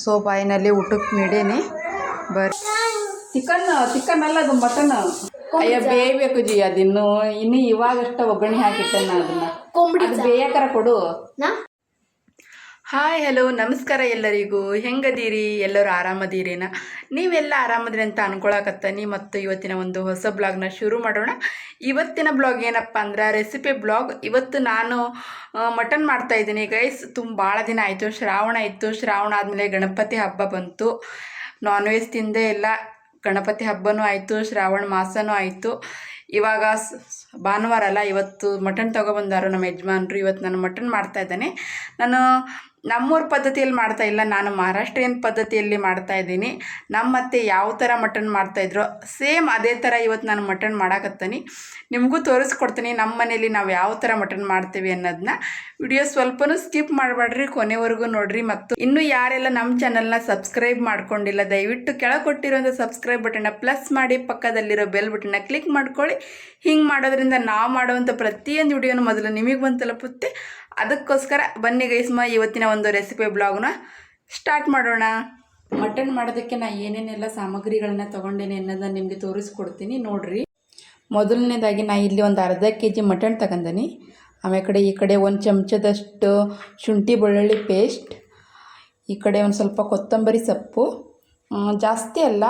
So finally ಊಟಕ್ಕೆ ನೀಡೇನಿ ಬರ್ರಿ. Chicken ಅಲ್ಲ ಅದು ಮಟನ್. ಅಯ್ಯ ಬೇಯಬೇಕು ಜಿ ಅದಿನ್ನು ಇನ್ನು ಇವಾಗಷ್ಟ ಒಗ್ಗರಣೆ ಹಾಕಿಟ್ಟೆ ನಾ ಅದನ್ನ ಬೇಯಕರ ಕೊಡು. ಹಾಯ್ ಹಲೋ ನಮಸ್ಕಾರ ಎಲ್ಲರಿಗೂ. ಹೆಂಗದೀರಿ? ಎಲ್ಲರೂ ಆರಾಮದೀರೇನ? ನೀವೆಲ್ಲ ಆರಾಮದ್ರಿ ಅಂತ ಅನ್ಕೊಳಕತ್ತಾನಿ. ಮತ್ತು ಇವತ್ತಿನ ಒಂದು ಹೊಸ ಬ್ಲಾಗ್ನ ಶುರು ಮಾಡೋಣ. ಇವತ್ತಿನ ಬ್ಲಾಗ್ ಏನಪ್ಪ ಅಂದ್ರೆ ರೆಸಿಪಿ ಬ್ಲಾಗ್. ಇವತ್ತು ನಾನು ಮಟನ್ ಮಾಡ್ತಾಯಿದ್ದೀನಿ ಗೈಸ್. ಭಾಳ ದಿನ ಆಯಿತು, ಶ್ರಾವಣ ಇತ್ತು. ಶ್ರಾವಣ ಆದಮೇಲೆ ಗಣಪತಿ ಹಬ್ಬ ಬಂತು. ನಾನ್ ವೆಜ್ ತಿಂದೇ ಇಲ್ಲ. ಗಣಪತಿ ಹಬ್ಬನೂ ಆಯಿತು, ಶ್ರಾವಣ ಮಾಸನೂ ಆಯಿತು. ಇವಾಗ ಭಾನುವಾರ ಅಲ್ಲ, ಇವತ್ತು ಮಟನ್ ತೊಗೊಬಂದಾರು ನಮ್ಮ ಯಜಮಾನ್ರು. ಇವತ್ತು ನಾನು ಮಟನ್ ಮಾಡ್ತಾಯಿದ್ದೇನೆ. ನಾನು ನಮ್ಮೂರ ಪದ್ಧತಿಯಲ್ಲಿ ಮಾಡ್ತಾಯಿಲ್ಲ, ನಾನು ಮಹಾರಾಷ್ಟ್ರೀಯನ್ ಪದ್ಧತಿಯಲ್ಲಿ ಮಾಡ್ತಾಯಿದ್ದೀನಿ. ನಮ್ಮತ್ತೆ ಯಾವ ಥರ ಮಟನ್ ಮಾಡ್ತಾಯಿದ್ರು ಸೇಮ್ ಅದೇ ಥರ ಇವತ್ತು ನಾನು ಮಟನ್ ಮಾಡಾಕತ್ತೀನಿ. ನಿಮಗೂ ತೋರಿಸ್ಕೊಡ್ತೀನಿ ನಮ್ಮ ಮನೇಲಿ ನಾವು ಯಾವ ಥರ ಮಟನ್ ಮಾಡ್ತೀವಿ ಅನ್ನೋದನ್ನ. ವಿಡಿಯೋ ಸ್ವಲ್ಪನೂ ಸ್ಕಿಪ್ ಮಾಡಬೇಡ್ರಿ, ಕೊನೆವರೆಗೂ ನೋಡಿರಿ. ಮತ್ತು ಇನ್ನೂ ಯಾರೆಲ್ಲ ನಮ್ಮ ಚಾನಲ್ನ ಸಬ್ಸ್ಕ್ರೈಬ್ ಮಾಡ್ಕೊಂಡಿಲ್ಲ ದಯವಿಟ್ಟು ಕೆಳಗೆ ಕೊಟ್ಟಿರೋಂಥ ಸಬ್ಸ್ಕ್ರೈಬ್ ಬಟನ್ನ ಪ್ಲಸ್ ಮಾಡಿ, ಪಕ್ಕದಲ್ಲಿರೋ ಬೆಲ್ ಬಟನ್ನ ಕ್ಲಿಕ್ ಮಾಡ್ಕೊಳ್ಳಿ. ಹಿಂಗೆ ಮಾಡೋದ್ರಿಂದ ನಾವು ಮಾಡುವಂಥ ಪ್ರತಿಯೊಂದು ವಿಡಿಯೋನು ಮೊದಲು ನಿಮಗೆ ಬಂದು ತಲುಪುತ್ತೆ. ಅದಕ್ಕೋಸ್ಕರ ಬನ್ನಿ ಗೈಸ್ಮ ಇವತ್ತಿನ ಒಂದು ರೆಸಿಪಿ ಬ್ಲಾಗ್ನ ಸ್ಟಾರ್ಟ್ ಮಾಡೋಣ. ಮಟನ್ ಮಾಡೋದಕ್ಕೆ ನಾನು ಏನೇನೆಲ್ಲ ಸಾಮಗ್ರಿಗಳನ್ನ ತೊಗೊಂಡೇನೆ ಅನ್ನೋದನ್ನ ನಿಮಗೆ ತೋರಿಸ್ಕೊಡ್ತೀನಿ ನೋಡಿರಿ. ಮೊದಲನೇದಾಗಿ ನಾನು ಇಲ್ಲಿ ಒಂದು ಅರ್ಧ kg ಮಟನ್ ತಗೊಂಡೀನಿ. ಆಮೇಲೆ ಈ ಕಡೆ ಒಂದು ಚಮಚದಷ್ಟು ಶುಂಠಿ ಬೆಳ್ಳುಳ್ಳಿ ಪೇಸ್ಟ್, ಈ ಕಡೆ ಒಂದು ಸ್ವಲ್ಪ ಕೊತ್ತಂಬರಿ ಸೊಪ್ಪು, ಜಾಸ್ತಿ ಅಲ್ಲ,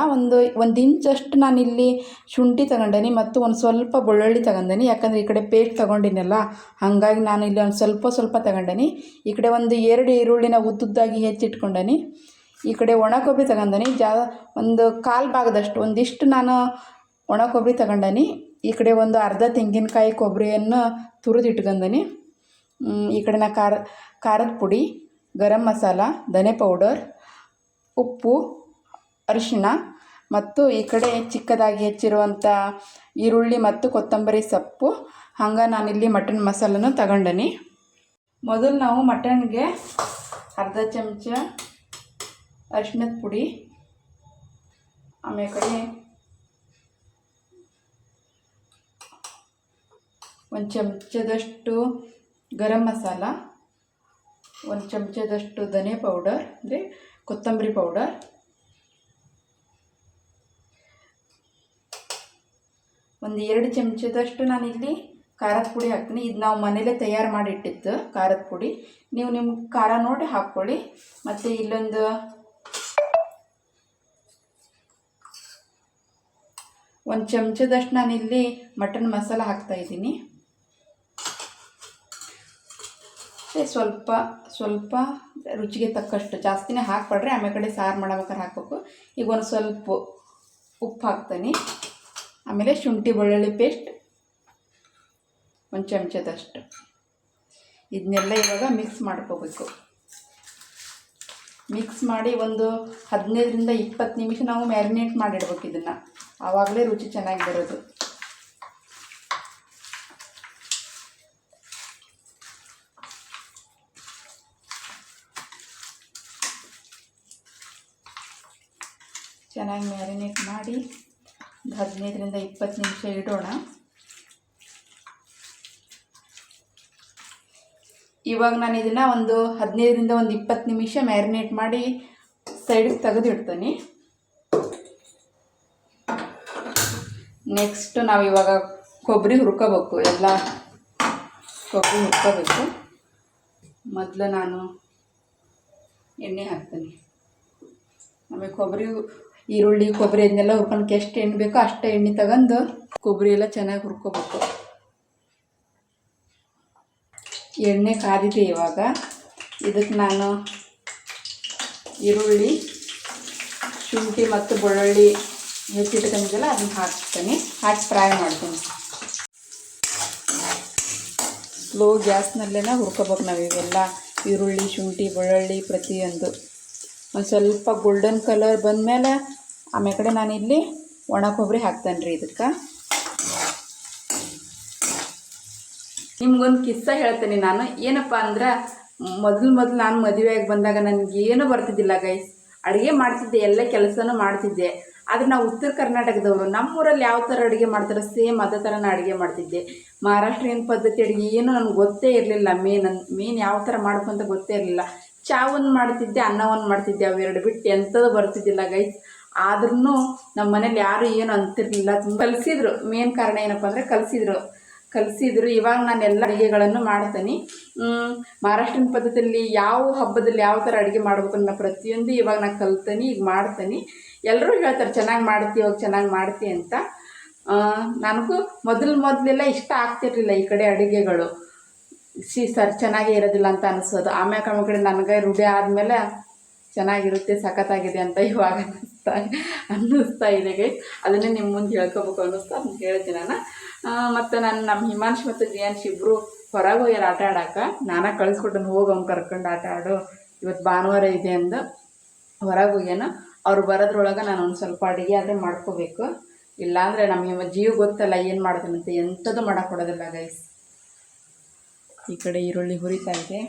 ಒಂದು ಇಂಚಷ್ಟು ನಾನಿಲ್ಲಿ ಶುಂಠಿ ತಗೊಂಡೇನಿ ಮತ್ತು ಒಂದು ಸ್ವಲ್ಪ ಬೆಳ್ಳುಳ್ಳಿ ತಗೊಂಡೇನಿ. ಯಾಕಂದರೆ ಈ ಕಡೆ ಪೇಸ್ಟ್ ತೊಗೊಂಡಿನಲ್ಲ, ಹಾಗಾಗಿ ನಾನು ಇಲ್ಲಿ ಒಂದು ಸ್ವಲ್ಪ ತಗೊಂಡೇನಿ. ಈ ಕಡೆ ಒಂದು 2 ಈರುಳ್ಳಿನ ಉದ್ದುದ್ದಾಗಿ ಹೆಚ್ಚಿಟ್ಕೊಂಡೇನಿ. ಈ ಕಡೆ ಒಣ ಕೊಬ್ಬರಿ ತಗೊಂಡೇನಿ, ಒಂದು ಕಾಲು ಭಾಗದಷ್ಟು ಒಂದಿಷ್ಟು ನಾನು ಒಣ ಕೊಬ್ಬರಿ ತಗೊಂಡೇನಿ. ಈ ಕಡೆ ಒಂದು ಅರ್ಧ ತೆಂಗಿನಕಾಯಿ ಕೊಬ್ಬರಿಯನ್ನು ತುರಿದಿಟ್ಕೊಂಡೇನಿ. ಈ ಕಡೆ ನಾ ಖಾರದ ಪುಡಿ, ಗರಂ ಮಸಾಲ, ಧನೆ ಪೌಡರ್, ಉಪ್ಪು, ಅರಿಶಿಣ ಮತ್ತು ಈ ಕಡೆ ಚಿಕ್ಕದಾಗಿ ಹೆಚ್ಚಿರುವಂಥ ಈರುಳ್ಳಿ ಮತ್ತು ಕೊತ್ತಂಬರಿ ಸೊಪ್ಪು. ಹಂಗೆ ನಾನಿಲ್ಲಿ ಮಟನ್ ಮಸಾಲನ್ನು ತಗೊಂಡೇನಿ. ಮೊದಲು ನಾವು ಮಟನ್ಗೆ ಅರ್ಧ ಚಮಚ ಅರಿಶಿಣದ ಪುಡಿ, ಆಮೇಲೆ ಒಂದು ಚಮಚದಷ್ಟು ಗರಂ ಮಸಾಲ, ಒಂದು ಚಮಚದಷ್ಟು ಧನೆ ಪೌಡರ್ ಅಂದರೆ ಕೊತ್ತಂಬರಿ ಪೌಡರ್, ಒಂದು 2 ಚಮಚದಷ್ಟು ನಾನಿಲ್ಲಿ ಖಾರದ ಪುಡಿ ಹಾಕ್ತೀನಿ. ಇದು ನಾವು ಮನೇಲೇ ತಯಾರು ಮಾಡಿಟ್ಟಿದ್ದು ಖಾರದ ಪುಡಿ. ನೀವು ನಿಮ್ಮ ಖಾರ ನೋಡಿ ಹಾಕ್ಕೊಳ್ಳಿ. ಮತ್ತು ಇಲ್ಲೊಂದು 1 ಚಮಚದಷ್ಟು ನಾನಿಲ್ಲಿ ಮಟನ್ ಮಸಾಲ ಹಾಕ್ತಾಯಿದ್ದೀನಿ. ಸ್ವಲ್ಪ ರುಚಿಗೆ ತಕ್ಕಷ್ಟು, ಜಾಸ್ತಿನೇ ಹಾಕ್ಬೇಡ್ರಿ. ಆಮೇಲೆ ಸಾರು ಮಾಡ್ಬೇಕಾದ್ರೆ ಹಾಕಬೇಕು. ಈಗ ಒಂದು ಸ್ವಲ್ಪ ಉಪ್ಪು ಹಾಕ್ತೀನಿ. ಆಮೇಲೆ ಶುಂಠಿ ಬೆಳ್ಳುಳ್ಳಿ ಪೇಸ್ಟ್ 1 ಚಮಚದಷ್ಟು. ಇದನ್ನೆಲ್ಲ ಇವಾಗ ಮಿಕ್ಸ್ ಮಾಡ್ಕೋಬೇಕು. ಮಿಕ್ಸ್ ಮಾಡಿ ಒಂದು 15ರಿಂದ 20 ನಿಮಿಷ ನಾವು ಮ್ಯಾರಿನೇಟ್ ಮಾಡಿಡ್ಬೇಕು ಇದನ್ನು. ಆವಾಗಲೇ ರುಚಿ ಚೆನ್ನಾಗಿ ಬರೋದು. ಚೆನ್ನಾಗಿ ಮ್ಯಾರಿನೇಟ್ ಮಾಡಿ 15ರಿಂದ 20 ನಿಮಿಷ ಇಡೋಣ. ಇವಾಗ ನಾನು ಇದನ್ನು ಒಂದು 15ರಿಂದ 20 ನಿಮಿಷ ಮ್ಯಾರಿನೇಟ್ ಮಾಡಿ ಸೈಡಿಗೆ ತೆಗೆದಿಡ್ತೀನಿ. ನೆಕ್ಸ್ಟ್ ನಾವು ಇವಾಗ ಕೊಬ್ಬರಿ ಹುರ್ಕೋಬೇಕು. ಎಲ್ಲ ಕೊಬ್ಬರಿ ಹುರ್ಕೋಬೇಕು. ಮೊದಲು ನಾನು ಎಣ್ಣೆ ಹಾಕ್ತೀನಿ. ಆಮೇಲೆ ಈರುಳ್ಳಿ ಕೊಬ್ಬರಿ ಅದನ್ನೆಲ್ಲ ಹುರ್ಕೊಳಕ್ಕೆ ಎಷ್ಟು ಎಣ್ಣೆ ಬೇಕೋ ಅಷ್ಟೇ ಎಣ್ಣೆ ತಗೊಂಡು ಕೊಬ್ಬರಿ ಎಲ್ಲ ಚೆನ್ನಾಗಿ ಹುರ್ಕೋಬೇಕು. ಎಣ್ಣೆ ಕಾದಿದೆ. ಇವಾಗ ಇದಕ್ಕೆ ನಾನು ಈರುಳ್ಳಿ, ಶುಂಠಿ ಮತ್ತು ಬೆಳ್ಳುಳ್ಳಿ ಹೆಚ್ಚಿಟ್ಕೊಂಡಿದ್ದೆಲ್ಲ ಅದನ್ನು ಹಾಕ್ತೀನಿ. ಹಾಕಿ ಫ್ರೈ ಮಾಡ್ತೀನಿ. ಸ್ಲೋ ಗ್ಯಾಸ್ನಲ್ಲೇ ಹುರ್ಕೋಬೇಕು ನಾವು ಇವೆಲ್ಲ ಈರುಳ್ಳಿ, ಶುಂಠಿ, ಬೆಳ್ಳುಳ್ಳಿ ಪ್ರತಿಯೊಂದು. ಒಂದು ಸ್ವಲ್ಪ ಗೋಲ್ಡನ್ ಕಲರ್ ಬಂದಮೇಲೆ ಆಮೇಲೆ ನಾನಿಲ್ಲಿ ಒಣ ಕೊಬ್ಬರಿ ಹಾಕ್ತೇನೆ ರೀ ಇದಕ್ಕೆ. ನಿಮ್ಗೊಂದು ಕಿಸ್ಸ ಹೇಳ್ತೀನಿ ನಾನು. ಏನಪ್ಪ ಅಂದ್ರೆ ಮೊದಲು ನಾನು ಮದುವೆಯಾಗಿ ಬಂದಾಗ ನನಗೇನು ಬರ್ತಿದ್ದಿಲ್ಲ ಗೈಸ್. ಅಡುಗೆ ಮಾಡ್ತಿದ್ದೆ, ಎಲ್ಲ ಕೆಲಸನೂ ಮಾಡ್ತಿದ್ದೆ. ಆದರೆ ನಾವು ಉತ್ತರ ಕರ್ನಾಟಕದವರು, ನಮ್ಮೂರಲ್ಲಿ ಯಾವ ಥರ ಅಡುಗೆ ಮಾಡ್ತಾರೆ ಸೇಮ್ ಅದೇ ಥರ ನಾನು ಅಡುಗೆ ಮಾಡ್ತಿದ್ದೆ. ಮಹಾರಾಷ್ಟ್ರೀಯನ್ ಪದ್ಧತಿ ಅಡುಗೆ ಏನು ನನಗೆ ಗೊತ್ತೇ ಇರಲಿಲ್ಲ. ಮೇನ್ ಯಾವ ಥರ ಮಾಡ್ಕೊಂತ ಗೊತ್ತೇ ಇರಲಿಲ್ಲ. ಚಾ ಒಂದು ಮಾಡ್ತಿದ್ದೆ, ಅನ್ನ ಒಂದು ಮಾಡ್ತಿದ್ದೆ, ಅವೆರಡು ಬಿಟ್ಟು ಎಂಥದ್ದು ಬರ್ತಿದ್ದಿಲ್ಲ ಗೈಸ್. ಆದ್ರೂ ನಮ್ಮ ಮನೇಲಿ ಯಾರು ಏನು ಅಂತಿರಲಿಲ್ಲ. ತುಂಬ ಕಲಿಸಿದ್ರು. ಮೇನ್ ಕಾರಣ ಏನಪ್ಪ ಅಂದರೆ ಕಲಿಸಿದ್ರು. ಇವಾಗ ನಾನು ಎಲ್ಲ ಅಡುಗೆಗಳನ್ನು ಮಾಡ್ತೀನಿ. ಮಹಾರಾಷ್ಟ್ರನ ಪದ್ಧತಿಯಲ್ಲಿ ಯಾವ ಹಬ್ಬದಲ್ಲಿ ಯಾವ ಥರ ಅಡುಗೆ ಮಾಡಬೇಕು ಅನ್ನೋ ಪ್ರತಿಯೊಂದು ಇವಾಗ ನಾನು ಕಲ್ತೀನಿ, ಈಗ ಮಾಡ್ತೀನಿ. ಎಲ್ಲರೂ ಹೇಳ್ತಾರೆ ಚೆನ್ನಾಗಿ ಮಾಡ್ತೀವಿ, ಇವಾಗ ಚೆನ್ನಾಗಿ ಮಾಡ್ತೀವಿ ಅಂತ. ನನಗೂ ಮೊದಲೆಲ್ಲ ಇಷ್ಟ ಆಗ್ತಿರ್ಲಿಲ್ಲ ಈ ಕಡೆ ಅಡುಗೆಗಳು. ಸರ್ ಚೆನ್ನಾಗೇ ಇರೋದಿಲ್ಲ ಅಂತ ಅನಿಸೋದು. ಆಮೇಲೆ ಕಡೆ ನನಗೆ ರೂಢಿ ಆದಮೇಲೆ ಚೆನ್ನಾಗಿರುತ್ತೆ, ಸಖತ್ತಾಗಿದೆ ಅಂತ ಇವಾಗ ಅನ್ನಿಸ್ತಾ ಇದೆ ಗೈಸ್. ಅದನ್ನೇ ನಿಮ್ಮ ಮುಂದೆ ಹೇಳ್ಕೊಬೇಕು ಅನ್ನಿಸ್ತಾ ಅಂತ ಹೇಳ್ತೀನಿ ನಾನು. ಮತ್ತು ನಮ್ಮ ಹಿಮಾಂಶ್ ಮತ್ತು ಜಿಯಾನ್ಶ್ ಇಬ್ಬರು ಹೊರಗೆ ಹೋಗ್ಯಾರ ಆಟ ಆಡೋಕೆ. ನಾನೇ ಕಳಿಸ್ಕೊಟ್ಟನು, ಹೋಗಿ ಅವ್ನು ಕರ್ಕೊಂಡು ಆಟ ಆಡು, ಇವತ್ತು ಭಾನುವಾರ ಇದೆ ಅಂದು ಹೊರಗೆ ಹೋಗ್ಯಾನ. ಅವ್ರು ಬರೋದ್ರೊಳಗೆ ನಾನು ಒಂದು ಸ್ವಲ್ಪ ಅಡುಗೆ ಆದರೆ ಮಾಡ್ಕೋಬೇಕು. ಇಲ್ಲಾಂದರೆ ನಮ್ಮ ಜೀವ ಗೊತ್ತಲ್ಲ ಏನು ಮಾಡ್ತೀನಂತ, ಎಂಥದ್ದು ಮಾಡೋಕ್ಕೊಡೋದಿಲ್ಲ ಗೈಸ್. ಈ ಕಡೆ ಈರುಳ್ಳಿ ಹುರಿತಾ ಇದೆ.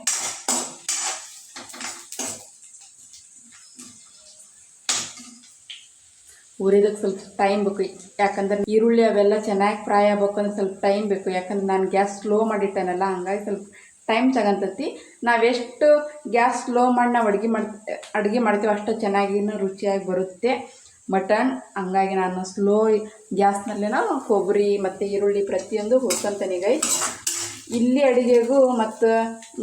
ಹುರಿದಕ್ಕೆ ಸ್ವಲ್ಪ ಟೈಮ್ ಬೇಕು, ಯಾಕಂದ್ರೆ ಈರುಳ್ಳಿ ಅವೆಲ್ಲ ಚೆನ್ನಾಗಿ ಫ್ರೈ ಆಗ್ಬೇಕಂದ್ರೆ ಸ್ವಲ್ಪ ಟೈಮ್ ಬೇಕು. ಯಾಕಂದ್ರೆ ನಾನು ಗ್ಯಾಸ್ ಸ್ಲೋ ಮಾಡಿಟ್ಟೇನಲ್ಲ, ಹಂಗಾಗಿ ಸ್ವಲ್ಪ ಟೈಮ್ ತಗೊಂತತಿ. ನಾವೆಷ್ಟು ಗ್ಯಾಸ್ ಸ್ಲೋ ಮಾಡಿ ನಾವು ಅಡುಗೆ ಮಾಡ್ತೀವಿ ಅಷ್ಟು ಚೆನ್ನಾಗಿನೂ ರುಚಿಯಾಗಿ ಬರುತ್ತೆ ಮಟನ್. ಹಂಗಾಗಿ ನಾನು ಸ್ಲೋ ಗ್ಯಾಸ್ನಲ್ಲೇನೋ ಕೊಬ್ಬರಿ ಮತ್ತು ಈರುಳ್ಳಿ ಪ್ರತಿಯೊಂದು ಹುರ್ಕೊಂತೀನಿ ಗೈಸ್. ಇಲ್ಲಿ ಅಡುಗೆಗೂ ಮತ್ತು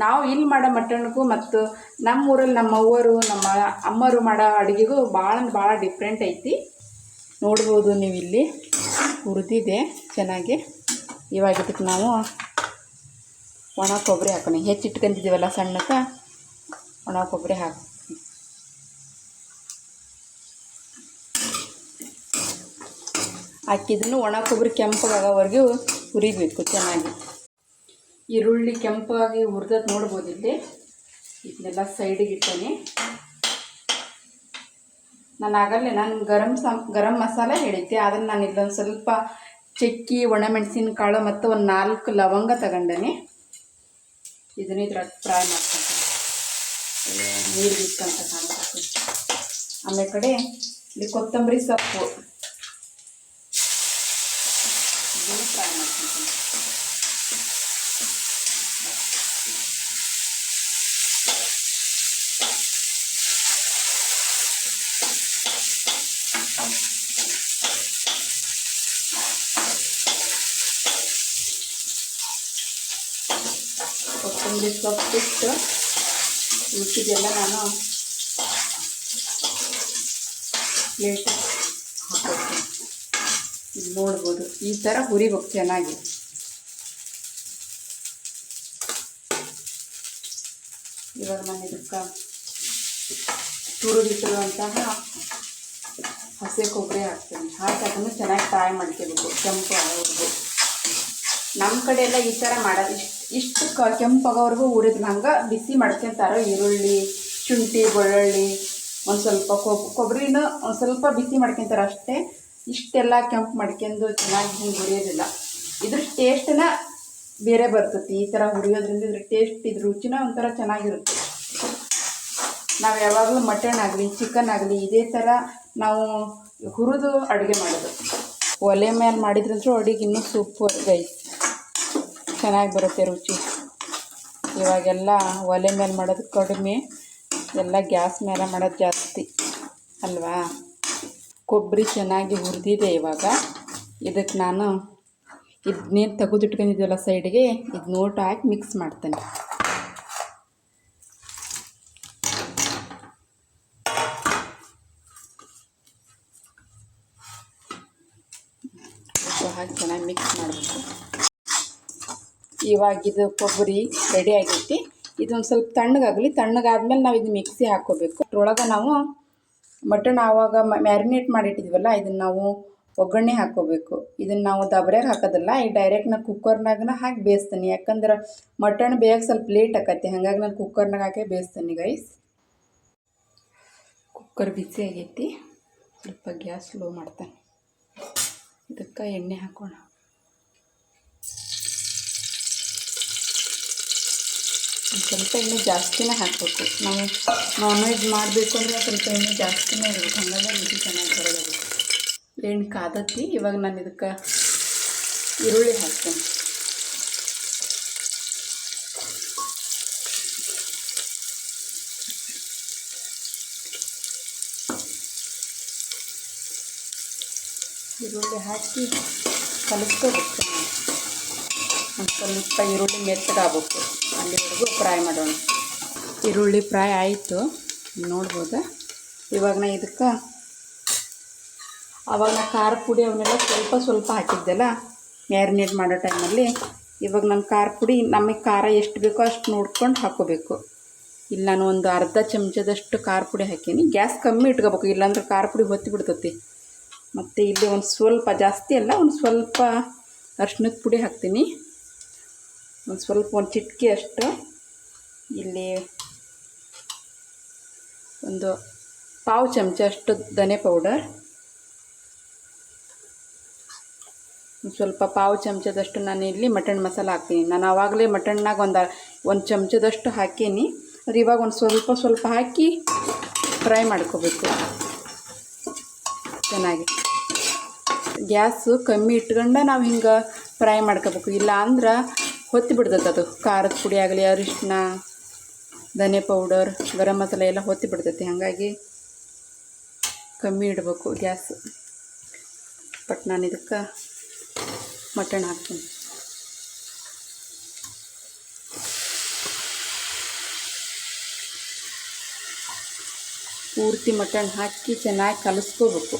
ನಾವು ಇಲ್ಲಿ ಮಾಡೋ ಮಟನ್ಗೂ ಮತ್ತು ನಮ್ಮೂರಲ್ಲಿ ನಮ್ಮ ಅವ್ವರು ನಮ್ಮ ಅಮ್ಮರು ಮಾಡೋ ಅಡುಗೆಗೂ ಭಾಳ ಡಿಫ್ರೆಂಟ್ ಐತಿ. ನೋಡ್ಬೋದು ನೀವು ಇಲ್ಲಿ ಹುರಿದಿದೆ ಚೆನ್ನಾಗಿ. ಇವಾಗ ಇದಕ್ಕೆ ನಾವು ಒಣ ಕೊಬ್ಬರಿ ಹಾಕೋಣ. ಹೆಚ್ಚಿಟ್ಕೊಂಡಿದ್ದೀವಲ್ಲ ಸಣ್ಣಕ್ಕೆ, ಒಣ ಕೊಬ್ಬರಿ ಹಾಕಿದ್ರೂ ಒಣ ಕೊಬ್ಬರಿ ಕೆಂಪಗಾಗೋವರೆಗೂ ಹುರಿಬೇಕು ಚೆನ್ನಾಗಿ. ಈರುಳ್ಳಿ ಕೆಂಪಾಗಿ ಹುರಿದದ್ದು ನೋಡ್ಬೋದು ಇಲ್ಲಿ. ಇದನ್ನೆಲ್ಲ ಸೈಡಿಗೆ ಇಟ್ಟೇನೆ. ನಾನು ಗರಂ ಮಸಾಲ ಹೇಳಿದ್ದೆ, ಆದರೆ ನಾನು ಇಲ್ಲೊಂದು ಸ್ವಲ್ಪ ಚಕ್ಕಿ, ಒಣಮೆಣಸಿನಕಾಳು ಮತ್ತು ಒಂದು 4 ಲವಂಗ ತಗೊಂಡೇನೆ. ಇದನ್ನ ಇದ್ರಾಗ ಫ್ರೈ ಮಾಡ್ತೀನಿ. ನೀರು ಬಿಟ್ಟಂತ ಕಾಣಿಸುತ್ತೆ. ಆಮೇಲೆ ಕಡೆ ಇಲ್ಲಿ ಕೊತ್ತಂಬರಿ ಸೊಪ್ಪು ಇದನ್ನು ಫ್ರೈ ಮಾಡ್ತೀನಿ. ಕೊತ್ತಂಬರಿ ಸೊಪ್ಪು ಇಟ್ಟು ಉಳಿಸಿದೆಲ್ಲ ನಾನು ಪ್ಲೇಟ್ ಹಾಕೋತೀನಿ. ಇದು ನೋಡ್ಬೋದು, ಈ ಥರ ಹುರಿಬೇಕು ಚೆನ್ನಾಗಿ. ಇವಾಗ ನಾನು ಇದಕ್ಕೆ ತುರಿದಿಟ್ಟಿರುವಂತಹ ಹಸಿ ಕೊಬ್ಬರಿ ಹಾಕ್ತೀನಿ. ಹಾಕಿ ಅದನ್ನು ಚೆನ್ನಾಗಿ ಫ್ರೈ ಮಾಡ್ಕೋಬೇಕು, ಕೆಂಪು ಆಗೋವರೆಗೂ. ನಮ್ಮ ಕಡೆ ಎಲ್ಲ ಈ ಥರ ಮಾಡೋದು. ಇಷ್ಟು ಕೆಂಪಾಗೋವರೆಗೂ ಹುರಿದ್ರೆ ಹಂಗೆ ಬಿಸಿ ಮಾಡ್ಕೊತಾರೆ. ಈರುಳ್ಳಿ, ಶುಂಠಿ, ಬೆಳ್ಳುಳ್ಳಿ, ಒಂದು ಸ್ವಲ್ಪ ಕೊಬ್ಬರಿನೂ ಒಂದು ಸ್ವಲ್ಪ ಬಿಸಿ ಮಾಡ್ಕೊತಾರೆ ಅಷ್ಟೇ. ಇಷ್ಟೆಲ್ಲ ಕೆಂಪು ಮಾಡ್ಕೊಂಡು ಚೆನ್ನಾಗಿ ಹಿಂಗೆ ಹುರಿಯೋದಿಲ್ಲ. ಇದ್ರ ಟೇಸ್ಟನ್ನ ಬೇರೆ ಬರ್ತೈತಿ. ಈ ಥರ ಹುರಿಯೋದ್ರಿಂದ ಇದ್ರ ಟೇಸ್ಟ್, ಇದ್ರ ರುಚಿನ ಒಂಥರ ಚೆನ್ನಾಗಿರುತ್ತೆ. ನಾವು ಯಾವಾಗಲೂ ಮಟನ್ ಆಗಲಿ ಚಿಕನ್ ಆಗಲಿ ಇದೇ ಥರ ನಾವು ಹುರಿದು ಅಡುಗೆ ಮಾಡೋದು. ಒಲೆ ಮೇಲೆ ಮಾಡಿದ್ರಂದ್ರೂ ಅಡುಗೆ ಇನ್ನೂ ಸೂಪರ್ ಗೈಸ್, ಚೆನ್ನಾಗಿ ಬರುತ್ತೆ ರುಚಿ. ಇವಾಗೆಲ್ಲ ಒಲೆ ಮೇಲೆ ಮಾಡೋದು ಕಡಿಮೆ, ಎಲ್ಲ ಗ್ಯಾಸ್ ಮೇಲೆ ಮಾಡೋದು ಜಾಸ್ತಿ ಅಲ್ವಾ. ಕೊಬ್ಬರಿ ಚೆನ್ನಾಗಿ ಹುರಿದಿದೆ. ಇವಾಗ ಇದಕ್ಕೆ ನಾನು ಇದನ್ನೇನು ತೆಗೆದಿಟ್ಕೊಂಡಿದ್ದೀವಲ್ಲ ಸೈಡ್ಗೆ, ಇದು ನೋಟ್ ಹಾಕಿ ಮಿಕ್ಸ್ ಮಾಡ್ತೇನೆ. ಹಾಕಿ ಚೆನ್ನಾಗಿ ಮಿಕ್ಸ್ ಮಾಡಬೇಕು. ಇವಾಗ ಇದು ಕೊಬ್ಬರಿ ರೆಡಿ ಆಗೈತಿ. ಇದೊಂದು ಸ್ವಲ್ಪ ತಣ್ಣಗಾದ್ಮೇಲೆ ನಾವು ಇದು ಮಿಕ್ಸಿ ಹಾಕ್ಕೋಬೇಕು. ಅದ್ರೊಳಗೆ ನಾವು ಮಟನ್ ಆವಾಗ ಮ್ಯಾರಿನೇಟ್ ಮಾಡಿಟ್ಟಿದ್ವಲ್ಲ, ಇದನ್ನು ನಾವು ಒಗ್ಗರಣೆ ಹಾಕ್ಕೋಬೇಕು. ಇದನ್ನು ನಾವು ದಬ್ರ್ಯಾಗ ಹಾಕೋದಿಲ್ಲ, ಈ ಡೈರೆಕ್ಟ್ ನಾನು ಕುಕ್ಕರ್ನಾಗನ ಹಾಕಿ ಬೇಯಿಸ್ತೀನಿ. ಯಾಕಂದ್ರೆ ಮಟನ್ ಬೇಯಕ್ಕೆ ಸ್ವಲ್ಪ ಲೇಟ್ ಆಕತಿ, ಹಾಗಾಗಿ ನಾನು ಕುಕ್ಕರ್ನಾಗ ಹಾಕಿ ಬೇಯಿಸ್ತೀನಿ ಗೈಸ್. ಕುಕ್ಕರ್ ಬಿಸಿ ಆಗೈತಿ, ಸ್ವಲ್ಪ ಗ್ಯಾಸ್ ಸ್ಲೋ ಮಾಡ್ತಾನೆ. ಇದಕ್ಕೆ ಎಣ್ಣೆ ಹಾಕೋಣ. ಸ್ವಲ್ಪ ಎಣ್ಣೆ ಜಾಸ್ತಿನೇ ಹಾಕಬೇಕು. ನಾವು ನಾನ್ ವೆಜ್ ಮಾಡಬೇಕು ಅಂದರೆ ಸ್ವಲ್ಪ ಎಣ್ಣೆ ಜಾಸ್ತಿನೇ ಇರಬೇಕು, ಹಾಗಾಗಿ ರುಚಿ ಚೆನ್ನಾಗಿ ಬರೋದಾಗುತ್ತೆ. ಎಣ್ಣೆ ಕಾದತ್ತಿ. ಇವಾಗ ನಾನು ಇದಕ್ಕೆ ಈರುಳ್ಳಿ ಹಾಕ್ತೇನೆ. ಈರುಳ್ಳಿ ಹಾಕಿ ಕಲಿಸ್ಕೋಬೇಕು. ಒಂದು ಸ್ವಲ್ಪ ಈರುಳ್ಳಿ ಮೆತ್ತಗಾಗಬೇಕು, ಅಲ್ಲಿವರೆಗೂ ಫ್ರೈ ಮಾಡೋಣ. ಈರುಳ್ಳಿ ಫ್ರೈ ಆಯಿತು ನೋಡ್ಬೋದು. ಇವಾಗ ನಾ ಇದಕ್ಕೆ ಆವಾಗ ನಾ ಖಾರ ಪುಡಿ ಅವನ್ನೆಲ್ಲ ಸ್ವಲ್ಪ ಹಾಕಿದ್ದೆಲ್ಲ ಮ್ಯಾರಿನೇಟ್ ಮಾಡೋ ಟೈಮಲ್ಲಿ. ಇವಾಗ ನಾನು ಖಾರ ಪುಡಿ ನಮಗೆ ಖಾರ ಎಷ್ಟು ಬೇಕೋ ಅಷ್ಟು ನೋಡ್ಕೊಂಡು ಹಾಕ್ಕೋಬೇಕು. ಇಲ್ಲಿ ನಾನು ಒಂದು ಅರ್ಧ ಚಮಚದಷ್ಟು ಖಾರ ಪುಡಿ ಹಾಕೀನಿ. ಗ್ಯಾಸ್ ಕಮ್ಮಿ ಇಟ್ಕೋಬೇಕು, ಇಲ್ಲಾಂದ್ರೆ ಖಾರ ಪುಡಿ ಹೊತ್ತಿ ಬಿಡ್ತೈತಿ. ಮತ್ತು ಇಲ್ಲಿ ಒಂದು ಸ್ವಲ್ಪ, ಜಾಸ್ತಿ ಅಲ್ಲ, ಒಂದು ಸ್ವಲ್ಪ ಅರ್ಶಿಣದ ಪುಡಿ ಹಾಕ್ತೀನಿ. ಒಂದು ಚಿಟಿಕೆ ಅಷ್ಟು. ಇಲ್ಲಿ ಒಂದು ಪಾವು ಚಮಚ ಅಷ್ಟು ಧನೆ ಪೌಡರ್, ಸ್ವಲ್ಪ ಪಾವು ಚಮಚದಷ್ಟು ನಾನು ಇಲ್ಲಿ ಮಟನ್ ಮಸಾಲ ಹಾಕ್ತೀನಿ. ನಾನು ಆವಾಗಲೇ ಮಟನ್ನಾಗ ಒಂದು ಚಮಚದಷ್ಟು ಹಾಕೀನಿ. ಅದು ಇವಾಗ ಒಂದು ಸ್ವಲ್ಪ ಹಾಕಿ ಫ್ರೈ ಮಾಡ್ಕೋಬೇಕು ಚೆನ್ನಾಗಿ. ಗ್ಯಾಸು ಕಮ್ಮಿ ಇಟ್ಕೊಂಡು ನಾವು ಹಿಂಗೆ ಫ್ರೈ ಮಾಡ್ಕೋಬೇಕು, ಇಲ್ಲ ಅಂದ್ರೆ ಹೊತ್ತಿ ಬಿಡ್ತದೆ ಅದು. ಖಾರದ ಪುಡಿ ಆಗಲಿ, ಅರಿಶಿನ, ಧನೆ ಪೌಡರ್, ಗರಂ ಮಸಾಲೆ ಎಲ್ಲ ಹೊತ್ತಿ ಬಿಡ್ತೈತಿ. ಹಾಗಾಗಿ ಕಮ್ಮಿ ಇಡಬೇಕು ಗ್ಯಾಸ್. ಬಟ್ ನಾನು ಇದಕ್ಕೆ ಮಟನ್ ಹಾಕ್ತೀನಿ. ಪೂರ್ತಿ ಮಟನ್ ಹಾಕಿ ಚೆನ್ನಾಗಿ ಕಲಿಸ್ಕೋಬೇಕು.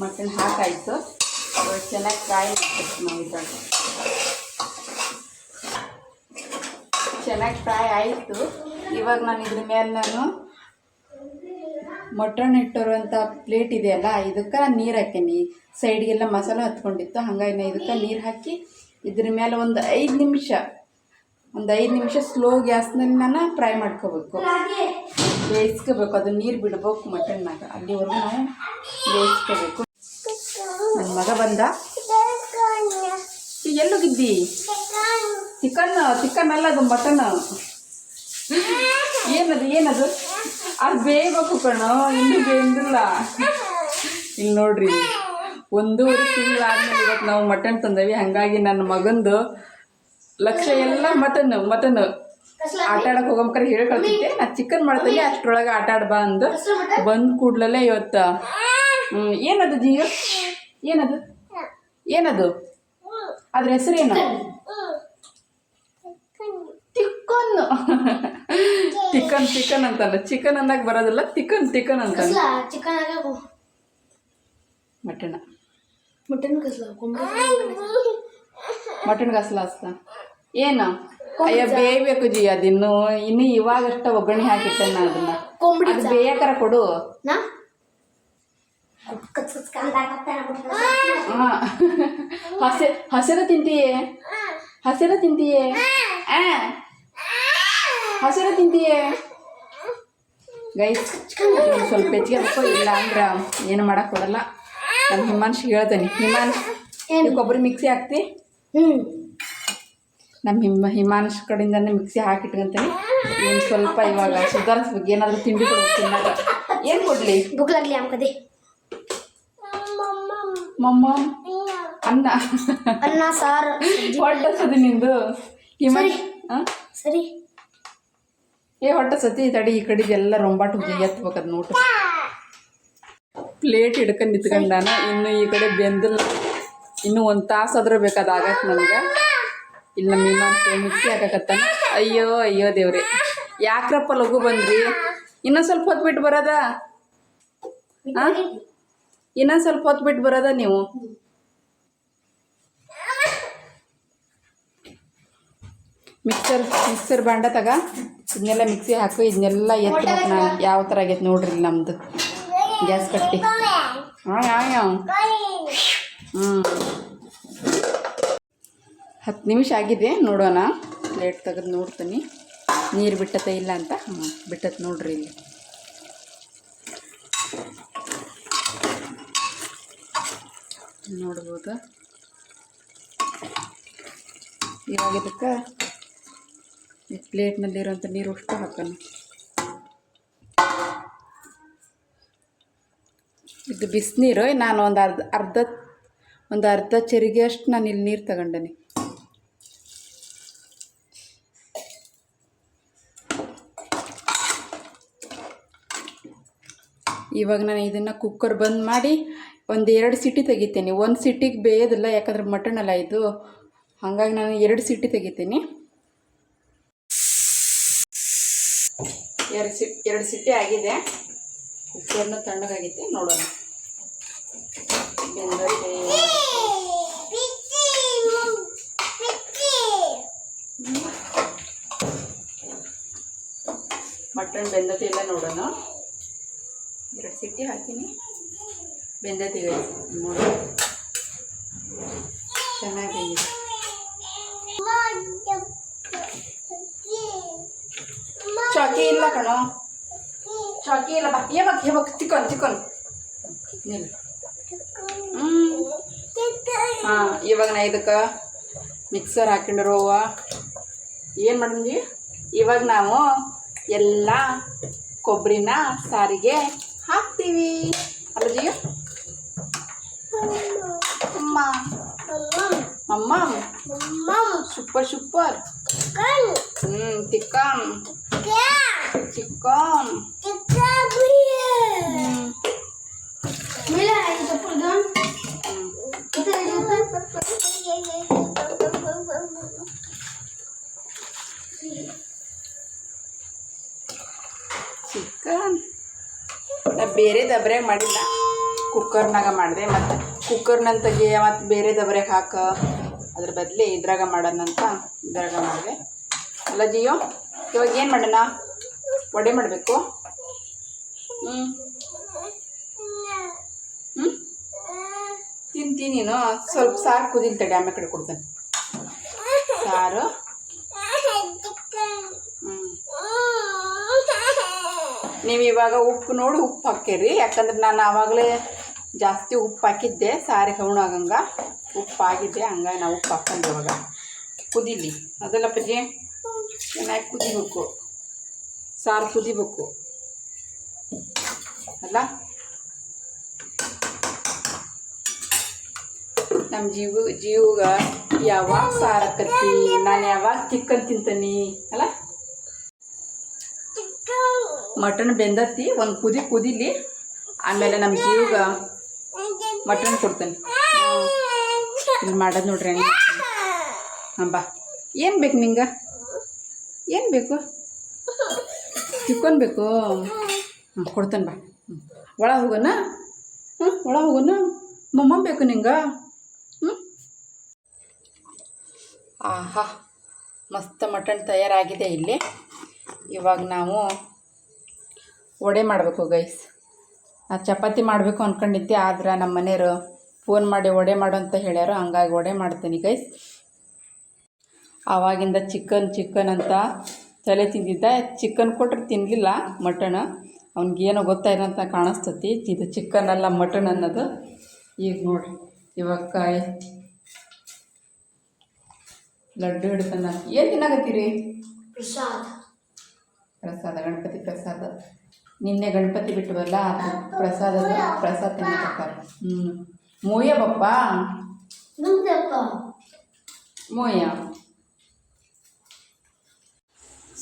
ಮಟನ್ ಹಾಕಾಯಿತು, ಚೆನ್ನಾಗಿ ಫ್ರೈ ಮಾಡಬೇಕು ನಾವು. ಇದ್ರಾಗ ಚೆನ್ನಾಗಿ ಫ್ರೈ ಆಯಿತು. ಇವಾಗ ನಾನು ಇದ್ರ ಮೇಲೆ ಮಟನ್ ಇಟ್ಟಿರುವಂಥ ಪ್ಲೇಟ್ ಇದೆಯಲ್ಲ, ಇದಕ್ಕೆ ನೀರು ಹಾಕೀನಿ. ಸೈಡ್ಗೆಲ್ಲ ಮಸಾಲೆ ಹತ್ಕೊಂಡಿತ್ತು, ಹಾಗಾಗಿ ನಾನು ಇದಕ್ಕೆ ನೀರು ಹಾಕಿ ಇದ್ರ ಮೇಲೆ ಒಂದು 5 ನಿಮಿಷ ಸ್ಲೋ ಗ್ಯಾಸ್ನಲ್ಲಿ ನಾನು ಫ್ರೈ ಮಾಡ್ಕೋಬೇಕು, ಬೇಯಿಸ್ಕೋಬೇಕು. ಅದು ನೀರು ಬಿಡ್ಬೇಕು ಮಟನ್ನಾಗ, ಅಲ್ಲಿವರೆಗೂ ನಾವು ಬೇಯಿಸ್ಕೋಬೇಕು. ನನ್ನ ಮಗ ಬಂದ. ಎಲ್ಲೋಗಿದ್ದಿ? ಚಿಕನ್ ಅಲ್ಲ, ಅದು ಮಟನ್. ಏನದು ಅದು ಬೇಯಬೇಕು ಕಣೋ, ಇನ್ನೂ ಬೇಯಿಲ್ಲ. ಇಲ್ಲಿ ನೋಡ್ರಿ, 1.5 ತಿಂಗಳಾದ್ಮೇಲೆ ಇವತ್ತು ನಾವು ಮಟನ್ ತಂದೇವಿ. ಹಾಗಾಗಿ ನನ್ನ ಮಗಂದು ಲಕ್ಷ್ಯ ಎಲ್ಲ ಮಟನ್ ಆಟ ಆಡಕ್ಕೆ ಹೋಗೋಮ್ಕರೆ ಹೇಳ್ಕೊಳ್ತಿದ್ದೆ. ನಾ ಚಿಕನ್ ಮಾಡ್ತೀನಿ, ಅಷ್ಟರೊಳಗೆ ಆಟ ಆಡ ಬಾ ಅಂದು ಬಂದು ಕೂಡ್ಲೇ ಇವತ್ತು. ಏನದು ಜಿಯೋ? ಏನದು ಅದ್ರ ಹೆಸರೇನು? ಚಿಕನ್ ಅಂತಲ್ಲ, ಚಿಕನ್ ಅನ್ನಕ್ಕೆ ಬರೋದಿಲ್ಲ, ಚಿಕನ್ ಅಂತ. ಮಟನ್ ಗಸ್ಲ ಏನು? ಅಯ್ಯೋ ಬೇಯಬೇಕು ಜಿ, ಅದಿನ್ನು ಇವಾಗಷ್ಟ ಒಗ್ಗರಣೆ ಹಾಕಿಟ್ಟೆ ನಾ. ಅದನ್ನ ಬೇಯಕರ ಕೊಡು. ಹಸಿರು ತಿಂತೀಯೇ? ಗೈಸ್, ಸ್ವಲ್ಪ ಹೆಚ್ಚಿಗೆ ಬೇಕು, ಇಲ್ಲ ಅಂದ್ರೆ ಏನು ಮಾಡಕ್ಕೆ ಕೊಡಲ್ಲ. ನಾನು ಹಿಮಾಂಶ್ ಹೇಳ್ತೇನೆ. ಹಿಮಾಂಶ್, ಕೊಬ್ಬರಿ ಮಿಕ್ಸಿ ಹಾಕ್ತಿ? ನಮ್ಮ ಹಿಮಾಂಶ್ ಕಡೆಯಿಂದನೇ ಮಿಕ್ಸಿ ಹಾಕಿಟ್ಕೊಂತೀನಿ. ಏನು ಸ್ವಲ್ಪ ಇವಾಗ ಸುಧಾರಿಸ್ಬೇಕು, ಏನಾದರೂ ತಿಂಡಿ ಕೊಡ್ಬೇಕು ತಿನ್ನಾಕ. ಏನು ಕೊಡಲಿ? ಬುಕ್ಲಾಗ್ಲಿ ಆಮ್ಕದೆ ಮಮ್ಮ ಅನ್ನ ಸಾರು ಹೊಟ್ಟೆ ಸತಿ ನಿಂದು. ಹಿಮಾಂಶ್ ಸರಿ ಹೊಟ್ಟೆ ಸತಿ ತಡಿ. ಈ ಕಡೆದೆಲ್ಲ ರೊಂಬಾಟು ಎತ್ಬೇಕದು ನೋಟು. ಪ್ಲೇಟ್ ಹಿಡ್ಕೊಂಡು ನಿಂತ್ಕೊಂಡಾನ. ಇನ್ನು ಈ ಕಡೆ ಬೆಂದಲ್ಲ, ಇನ್ನೂ 1 ತಾಸು ಆದ್ರೆ ಬೇಕಾದ ಆಗಕ್ಕೆ ನನಗೆ. ಇಲ್ಲಿ ನಮ್ಮ ಹಿಮಾಂಶ್ ಮಿಕ್ಸಿ ಹಾಕಕತ್ತಾನ. ಅಯ್ಯೋ ದೇವ್ರಿ, ಯಾಕ್ರಪ್ಪ ಲಘು ಬಂದ್ರಿ? ಇನ್ನೊಂದು ಸ್ವಲ್ಪ ಹೊತ್ತು ಬಿಟ್ಟು ಬರೋದ? ಇನ್ನೊಂದು ಸ್ವಲ್ಪ ಹೊತ್ತು ಬಿಟ್ಟು ಬರೋದ ನೀವು? ಮಿಕ್ಸರ್ ಬಾಂಡ ತಗ, ಇದನ್ನೆಲ್ಲ ಮಿಕ್ಸಿ ಹಾಕು. ಇದನ್ನೆಲ್ಲ ಎತ್ತಬೇಕು ನಾನು. ಯಾವ ಥರ ಆಗೈತೆ ನೋಡ್ರಿ ನಮ್ಮದು ಗ್ಯಾಸ್ ಕಟ್ಟಿ. 10 ನಿಮಿಷ ಆಗಿದೆ, ನೋಡೋಣ. ಪ್ಲೇಟ್ ತೆಗೆದು ನೋಡ್ತೀನಿ ನೀರು ಬಿಟ್ಟತೆ ಇಲ್ಲ ಅಂತ. ಬಿಟ್ಟತ್ತೆ ನೋಡ್ರಿ ಇಲ್ಲಿ. ನೋಡ್ಬೋದು. ಇವಾಗ ಇದಕ್ಕೆ ಈ ಪ್ಲೇಟ್ನಲ್ಲಿರೋಂಥ ನೀರು ಅಷ್ಟು ಹಾಕೋಣ. ಇದು ಬಿಸಿನೀರು. ನಾನು ಒಂದು ಅರ್ಧ ಚರಿಗೆ ಅಷ್ಟು ನಾನು ಇಲ್ಲಿ ನೀರು ತಗೊಂಡೇನಿ. ಇವಾಗ ನಾನು ಇದನ್ನು ಕುಕ್ಕರ್ ಬಂದ್ ಮಾಡಿ ಒಂದು 2 ಸಿಟಿ ತೆಗಿತೀನಿ. 1 ಸಿಟಿಗೆ ಬೇಯೋದಿಲ್ಲ, ಯಾಕಂದ್ರೆ ಮಟನ್ ಅಲ್ಲ ಇದು, ಹಾಗಾಗಿ ನಾನು 2 ಸಿಟಿ ತೆಗಿತೀನಿ. 2 ಸಿಟಿ ಆಗಿದೆ. ಕುಕ್ಕರ್ನ ತಣ್ಣಗಾಗೈತೆ, ನೋಡೋಣ. ಮಟನ್ ಬೆಂದತಿ ಎಲ್ಲ ನೋಡೋಣ. 2 ಸಿಟಿ ಹಾಕಿನಿ, ಬೆಂದತಿ ನೋಡಿ, ಚೆನ್ನಾಗಿ ಚಾಕಿ ಇಲ್ಲ ಕಣೋ, ಚಾಕಿ ಇಲ್ಲ. ಬಾ ಯಾವಾಗ ಚಿಕನ್ ಹಾಂ. ಇವಾಗ ನಾ ಇದಕ್ಕೆ ಮಿಕ್ಸರ್ ಹಾಕೊಂಡಿರೋವ ಏನು ಮಾಡಿದ್ವಿ, ಇವಾಗ ನಾವು ಎಲ್ಲ ಕೊಬ್ಬರಿನ ಸಾರಿಗೆ ಹಾಕ್ತೀವಿ ಅಲ್ಲ ಜಿಯೋ? ಅಮ್ಮ ಅಮ್ಮ ಸೂಪರ್ ಚಿಕನ್ ಬೇರೆ ದಬ್ರ್ಯಾಗ ಮಾಡಿಲ್ಲ, ಕುಕ್ಕರ್ನಾಗ ಮಾಡಿದೆ. ಮತ್ತು ಕುಕ್ಕರ್ನಂತ ತೆಗಿ ಮತ್ತು ಬೇರೆ ದಬ್ರ್ಯಾಗ ಹಾಕ, ಅದ್ರ ಬದಲಿ ಇದ್ರಾಗ ಮಾಡೋಣಂತ ಇದ್ರಾಗ ಮಾಡಿದೆ ಅಲ್ಲ ಜಿಯೋ? ಇವಾಗ ಏನು ಮಾಡೋಣ? ವಡೆ ಮಾಡಬೇಕು. ತಿಂತೀನಿ ನೀನು. ಸ್ವಲ್ಪ ಸಾರು ಕುದಿಲ್ ತಡಿ, ಆಮೇಲೆ ಕಡೆ ಕೊಡ್ತೇನೆ ಸಾರು. ನೀವು ಇವಾಗ ಉಪ್ಪು ನೋಡಿ ಉಪ್ಪು ಹಾಕ್ಯರಿ, ಯಾಕಂದ್ರೆ ನಾನು ಆವಾಗಲೇ ಜಾಸ್ತಿ ಉಪ್ಪು ಹಾಕಿದ್ದೆ, ಸಾರಿಗೆ ಹೌಣಾಗಂಗ ಉಪ್ಪು ಆಗಿದ್ದೆ, ಹಂಗಾಗಿ ನಾವು ಉಪ್ಪು ಹಾಕ್ಕೊಂಡೆ. ಇವಾಗ ಕುದೀಲಿ ಅದೆಲ್ಲ ಪಜ್ಜಿ, ಚೆನ್ನಾಗಿ ಕುದಿಬೇಕು, ಸಾರು ಕುದಿಬೇಕು ಅಲ್ಲ? ನಮ್ಮ ಜೀವಗ ಯಾವಾಗ ಸಾರು ಹಾಕತ್ತಿ, ನಾನು ಯಾವಾಗ ಚಿಕನ್ ತಿಂತೀನಿ ಅಲ್ಲ? ಮಟನ್ ಬೆಂದತ್ತಿ, ಒಂದು ಕುದಿಲಿ, ಆಮೇಲೆ ನಮ್ಮ ಜೀವಗ ಮಟನ್ ಕೊಡ್ತೇನೆ. ಇಲ್ಲಿ ಮಾಡೋದು ನೋಡ್ರಿ ಅಣ್ಣ. ಹಾಂ ಬಾ. ಏನು ಬೇಕು ನಿಂಗೆ? ಏನು ಬೇಕು? ಚಿಕನ್ ಬೇಕು? ಕೊಡ್ತೇನೆ ಬಾ. ಒಳ ಹೋಗೋಣ? ಒಳ ಹೋಗೋಣ? ಮಮ್ಮ ಬೇಕು ನಿಂಗೆ? ಆಹಾ, ಮಸ್ತ್ ಮಟನ್ ತಯಾರಾಗಿದೆ ಇಲ್ಲಿ. ಇವಾಗ ನಾವು ವಡೆ ಮಾಡಬೇಕು ಗೈಸ್. ಚಪಾತಿ ಮಾಡಬೇಕು ಅಂದ್ಕೊಂಡಿದ್ದೆ, ಆದ್ರೆ ನಮ್ಮ ಮನೆಯವರು ಫೋನ್ ಮಾಡಿ ವಡೆ ಮಾಡು ಅಂತ ಹೇಳ್ಯಾರ, ಹಂಗಾಗಿ ವಡೆ ಮಾಡ್ತೀನಿ ಗೈಸ್. ಆವಾಗಿಂದ ಚಿಕನ್ ಅಂತ ತಲೆ ತಿಂದಿದ್ದ, ಚಿಕನ್ ಕೊಟ್ಟರೆ ತಿನ್ನಲಿಲ್ಲ ಮಟನ್. ಅವ್ನಿಗೇನೋ ಗೊತ್ತಾಯಿಲ್ಲ ಅಂತ ಕಾಣಿಸ್ತತಿ, ಇದು ಚಿಕನ್ ಅಲ್ಲ ಮಟನ್ ಅನ್ನೋದು. ಈಗ ನೋಡಿರಿ, ಇವಾಗ ಲಡ್ಡು ಹಿಡ್ತಾನ. ಏನು ತಿನ್ನಾಕತ್ತೀರಿ? ಪ್ರಸಾದ, ಗಣಪತಿ ಪ್ರಸಾದ. ನಿನ್ನೆ ಗಣಪತಿ ಬಿಟ್ಟವಲ್ಲ, ಅದು ಪ್ರಸಾದ ತಿನ್ನಕತ್ತಾರೆ. ಮೂಯ ಬಪ್ಪ ಮೂಯ.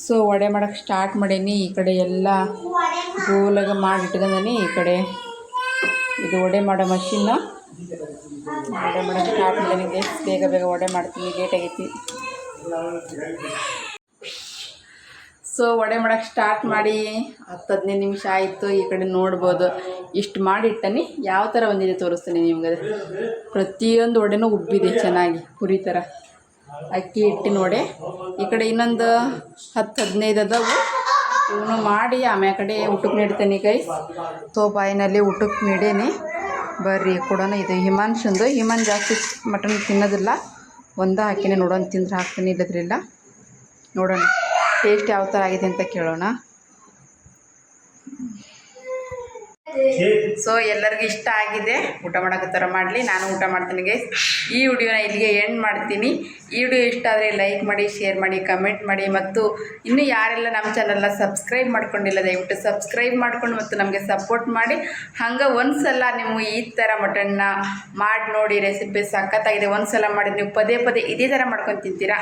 ಸೊ ವಡೆ ಮಾಡೋಕ್ಕೆ ಸ್ಟಾರ್ಟ್ ಮಾಡೀನಿ. ಈ ಕಡೆ ಎಲ್ಲ ಗೋಲಾಗ ಮಾಡಿ ಇಟ್ಕೊಂಡೀನಿ. ಈ ಕಡೆ ಇದು ವಡೆ ಮಾಡೋ ಮಷಿನ್ನ, ವಡೆ ಮಾಡೋಕ್ಕೆ ಸ್ಟಾರ್ಟ್ ಮಾಡೀನಿ. ಬೇಗ ವಡೆ ಮಾಡ್ತೀನಿ, ಲೇಟ್ ಆಗೈತಿ. ಸೊ ವಡೆ ಮಾಡೋಕ್ಕೆ ಸ್ಟಾರ್ಟ್ ಮಾಡಿ 10-15 ನಿಮಿಷ ಆಯಿತು. ಈ ಕಡೆ ನೋಡ್ಬೋದು, ಇಷ್ಟು ಮಾಡಿಟ್ಟನಿ. ಯಾವ ಥರ ಬಂದಿದೆ ತೋರಿಸ್ತೀನಿ ನಿಮ್ಗೆ. ಪ್ರತಿಯೊಂದು ವಡೆನೂ ಉಬ್ಬಿದೆ ಚೆನ್ನಾಗಿ, ಪುರಿ ಥರ. ಅಕ್ಕಿ ಹಿಟ್ಟಿನ ವಡೆ. ಈ ಕಡೆ ಇನ್ನೊಂದು 10-15 ಅದಾವು, ಇವನು ಮಾಡಿ ಆಮೇಲೆ ಕಡೆ ಊಟಕ್ಕೆ ನೀಡ್ತೇನೆ ಗೈಸ್. ಬಾಯಿನಲ್ಲಿ ಊಟಕ್ಕೆ ನೀಡೇನಿ, ಬರ್ರಿ ಕೊಡೋಣ. ಇದು ಹಿಮಾನ್ಶಂದು. ಹಿಮಾನ್ ಜಾಸ್ತಿ ಮಟನ್ ತಿನ್ನೋದಿಲ್ಲ, ಒಂದೇ ಹಾಕಿನಿ. ನೋಡೋಣ, ತಿಂದ್ರೆ ಹಾಕ್ತೀನಿ, ಇಲ್ಲದ್ರಿಲ್ಲ. ನೋಡೋಣ ಟೇಸ್ಟ್ ಯಾವ ಥರ ಆಗಿದೆ ಅಂತ ಕೇಳೋಣ. ಸೊ ಎಲ್ಲರಿಗೂ ಇಷ್ಟ ಆಗಿದೆ, ಊಟ ಮಾಡೋಕ್ಕೆ ಥರ ಮಾಡಲಿ. ನಾನು ಊಟ ಮಾಡ್ತೀನಿ ಗೈಸ್. ಈ ವಿಡಿಯೋನ ಇಲ್ಲಿಗೆ ಎಂಡ್ ಮಾಡ್ತೀನಿ. ಈ ವಿಡಿಯೋ ಇಷ್ಟ ಆದರೆ ಲೈಕ್ ಮಾಡಿ, ಶೇರ್ ಮಾಡಿ, ಕಮೆಂಟ್ ಮಾಡಿ. ಮತ್ತು ಇನ್ನೂ ಯಾರೆಲ್ಲ ನಮ್ಮ ಚಾನಲ್ನ ಸಬ್ಸ್ಕ್ರೈಬ್ ಮಾಡ್ಕೊಂಡಿಲ್ಲ, ದಯವಿಟ್ಟು ಸಬ್ಸ್ಕ್ರೈಬ್ ಮಾಡ್ಕೊಂಡು ಮತ್ತು ನಮಗೆ ಸಪೋರ್ಟ್ ಮಾಡಿ. ಹಂಗೆ ಒಂದು ಸಲ ನೀವು ಈ ಥರ ಮಟನ್ನ ಮಾಡಿ ನೋಡಿ, ರೆಸಿಪಿ ಸಖತ್ತಾಗಿದೆ. ಒಂದು ಸಲ ಮಾಡಿ ನೀವು ಪದೇ ಇದೇ ಥರ ಮಾಡ್ಕೊಂಡು ತಿಂತೀರಾ.